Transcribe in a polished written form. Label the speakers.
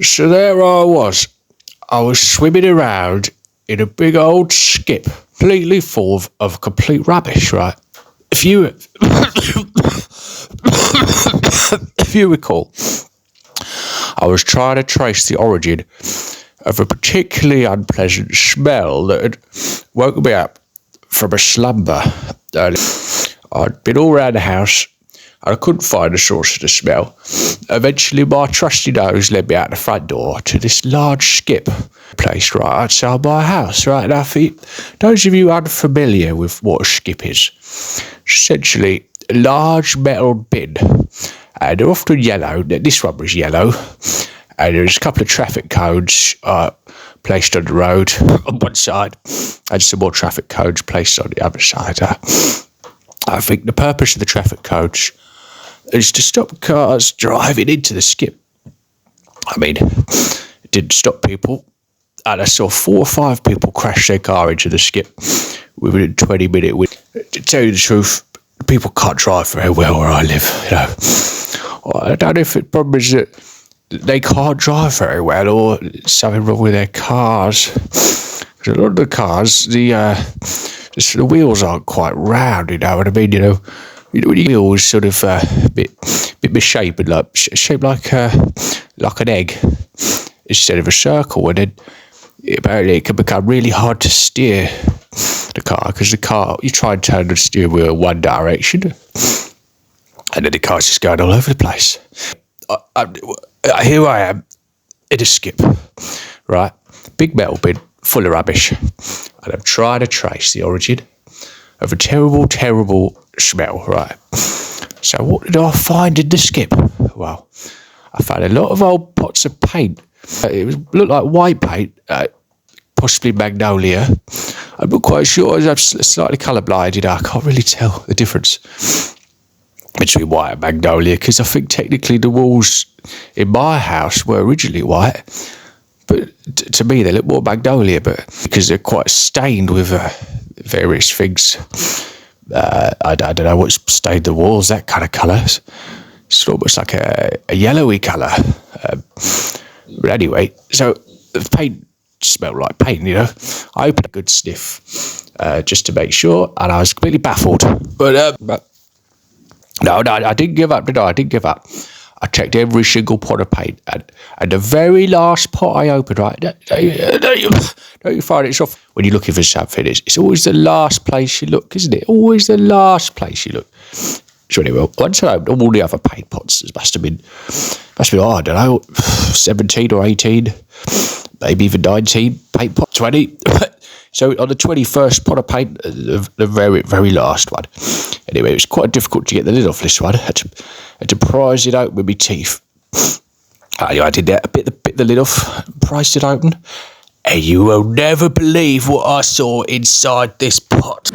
Speaker 1: So there I was. I was swimming around in a big old skip, completely full of complete rubbish, right? If you if you recall, I was trying to trace the origin of a particularly unpleasant smell that had woken me up from a slumber. I'd been all around the house and I couldn't find the source of the smell. Eventually, my trusty nose led me out the front door to this large skip placed right outside my house. Right now, for those of you unfamiliar with what a skip is, essentially a large metal bin, and they're often yellow. This one was yellow, and there's a couple of traffic cones placed on the road on one side, and some more traffic cones placed on the other side. I think the purpose of the traffic cones is to stop cars driving into the skip. I mean, it didn't stop people, and I saw 4 or 5 people crash their car into the skip within a 20-minute window. To tell you the truth, people can't drive very well where I live, you know. I don't know if the problem is that they can't drive very well or something wrong with their cars. Because a lot of the cars, the wheels aren't quite round, you know what I mean? You know, when your wheel is sort of a bit misshapen, shaped like an egg instead of a circle, and then apparently it can become really hard to steer the car, because you try and turn the steering wheel in one direction, and then the car's just going all over the place. Here I am in a skip, right? Big metal bin full of rubbish, and I'm trying to trace the origin of a terrible, terrible smell, right? So what did I find in the skip? Well, I found a lot of old pots of paint. Looked like white paint, possibly magnolia. I'm not quite sure, I'm slightly colourblind, you know, I can't really tell the difference between white and magnolia, because I think technically the walls in my house were originally white, but to me they look more magnolia, but because they're quite stained with various things. I don't know what's stained the walls, that kind of colour. It's almost like a yellowy colour. But anyway, so the paint smelled like paint, you know. I opened a good sniff just to make sure, and I was completely baffled. But no, I didn't give up, did I? I didn't give up. I checked every single pot of paint, and the very last pot I opened, right, don't you find it off? When you're looking for something, it's always the last place you look, isn't it? Always the last place you look. So anyway, once I opened all the other paint pots, there must have been, I don't know, 17 or 18, maybe even 19 paint pots, 20. So on the 21st pot of paint, the very, very last one. Anyway, it was quite difficult to get the lid off this one. I had to prise it open with my teeth. I did that, bit the lid off, prised it open. And you will never believe what I saw inside this pot.